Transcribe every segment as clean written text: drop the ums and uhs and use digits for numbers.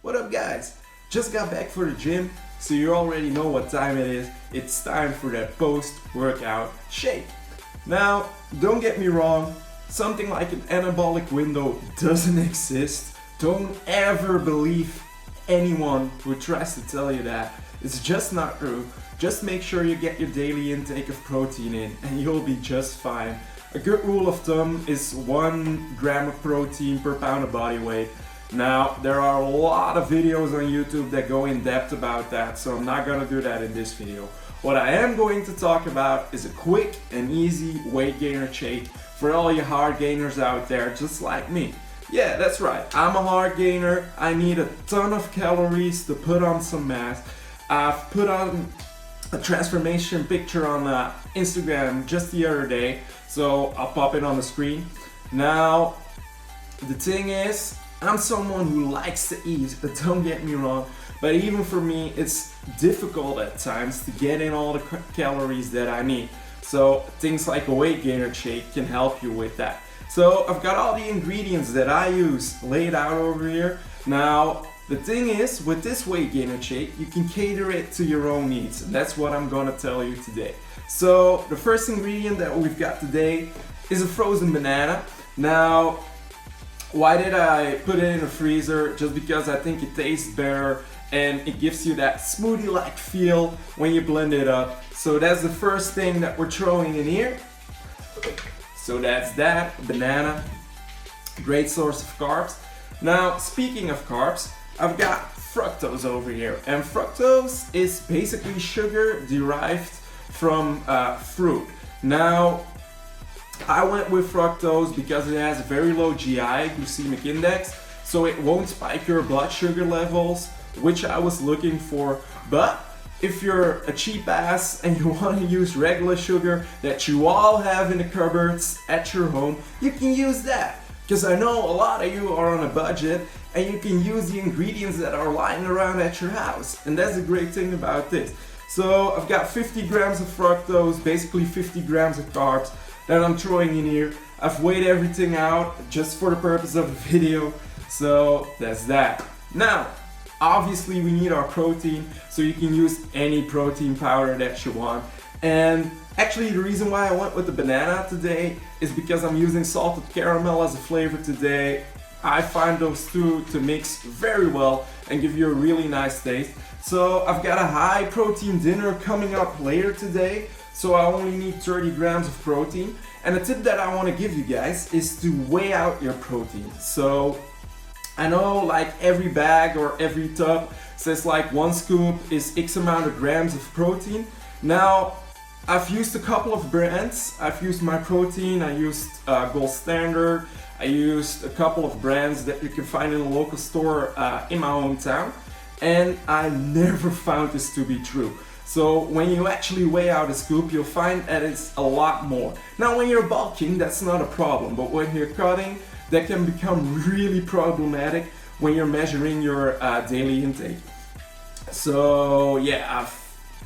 What up guys? Just got back for the gym, so you already know what time it is. It's time for that post-workout shake. Now, don't get me wrong, something like an anabolic window doesn't exist. Don't ever believe anyone who tries to tell you that. It's just not true. Just make sure you get your daily intake of protein in and you'll be just fine. A good rule of thumb is 1 gram of protein per pound of body weight. Now, there are a lot of videos on YouTube that go in depth about that, so I'm not gonna do that in this video. What I am going to talk about is a quick and easy weight gainer shake for all you hard gainers out there just like me. Yeah, that's right, I'm a hard gainer. I need a ton of calories to put on some mass. I've put on a transformation picture on Instagram just the other day, so I'll pop it on the screen. Now, the thing is, I'm someone who likes to eat, but don't get me wrong, but even for me, it's difficult at times to get in all the calories that I need. So things like a weight gainer shake can help you with that. So I've got all the ingredients that I use laid out over here. Now, the thing is, with this weight gainer shake, you can cater it to your own needs, and that's what I'm gonna tell you today. So the first ingredient that we've got today is a frozen banana. Now, why did I put it in the freezer? Just because I think it tastes better and it gives you that smoothie-like feel when you blend it up. So that's the first thing that we're throwing in here. So that's that, banana, great source of carbs. Now, speaking of carbs, I've got fructose over here. And fructose is basically sugar derived from fruit. Now, I went with fructose because it has a very low GI, glycemic index, so it won't spike your blood sugar levels, which I was looking for. But if you're a cheap ass and you want to use regular sugar that you all have in the cupboards at your home, you can use that. Because I know a lot of you are on a budget and you can use the ingredients that are lying around at your house. And that's the great thing about this. So I've got 50 grams of fructose, basically 50 grams of carbs that I'm throwing in here. I've weighed everything out just for the purpose of the video, so that's that. Now, obviously we need our protein, so you can use any protein powder that you want. And actually the reason why I went with the banana today is because I'm using salted caramel as a flavor today. I find those two to mix very well and give you a really nice taste. So I've got a high protein dinner coming up later today. So I only need 30 grams of protein. And the tip that I want to give you guys is to weigh out your protein. So I know like every bag or every tub says like 1 scoop is X amount of grams of protein. Now, I've used a couple of brands. I've used MyProtein, I used Gold Standard, I used a couple of brands that you can find in a local store in my hometown. And I never found this to be true. So when you actually weigh out a scoop, you'll find that it's a lot more. Now when you're bulking, that's not a problem, but when you're cutting, that can become really problematic when you're measuring your daily intake. So yeah, I've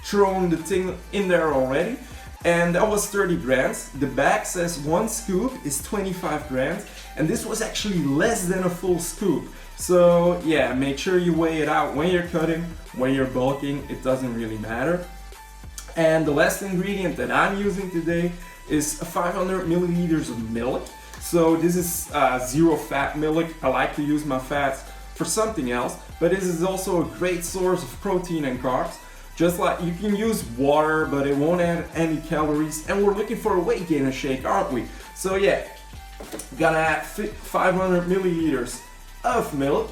thrown the thing in there already, and that was 30 grams. The bag says 1 scoop is 25 grams, and this was actually less than a full scoop. So yeah, make sure you weigh it out when you're cutting, when you're bulking, it doesn't really matter. And the last ingredient that I'm using today is 500 milliliters of milk. So this is zero fat milk. I like to use my fats for something else, but this is also a great source of protein and carbs. Just like you can use water, but it won't add any calories. And we're looking for a weight gainer shake, aren't we? So yeah, gonna add 500 milliliters of milk,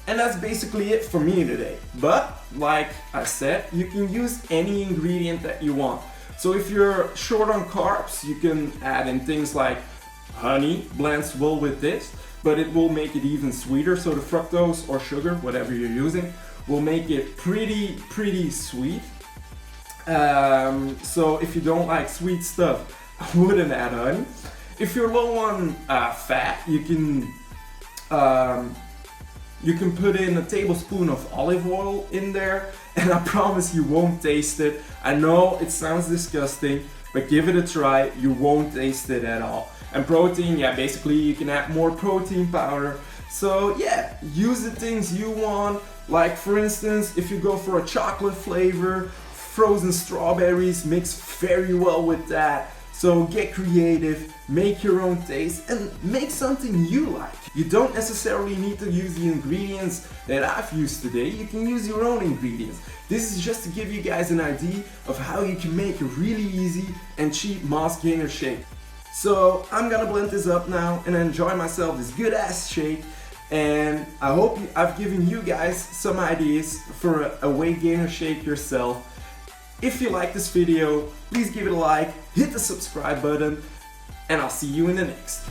and that's basically it for me today. But like I said, you can use any ingredient that you want. So if you're short on carbs, you can add in things like honey, blends well with this, but it will make it even sweeter. So the fructose or sugar, whatever you're using, will make it pretty sweet. So if you don't like sweet stuff, I wouldn't add honey. If you're low on fat, you can put in a tablespoon of olive oil in there, and I promise you won't taste it. I know it sounds disgusting, but give it a try, you won't taste it at all. And protein, yeah, basically you can add more protein powder. So yeah, use the things you want. Like for instance, if you go for a chocolate flavor, frozen strawberries mix very well with that. So get creative, make your own taste, and make something you like. You don't necessarily need to use the ingredients that I've used today. You can use your own ingredients. This is just to give you guys an idea of how you can make a really easy and cheap mass gainer shake. So I'm gonna blend this up now and enjoy myself this good ass shake. And I hope I've given you guys some ideas for a weight gainer shake yourself. If you like this video, please give it a like, hit the subscribe button, and I'll see you in the next.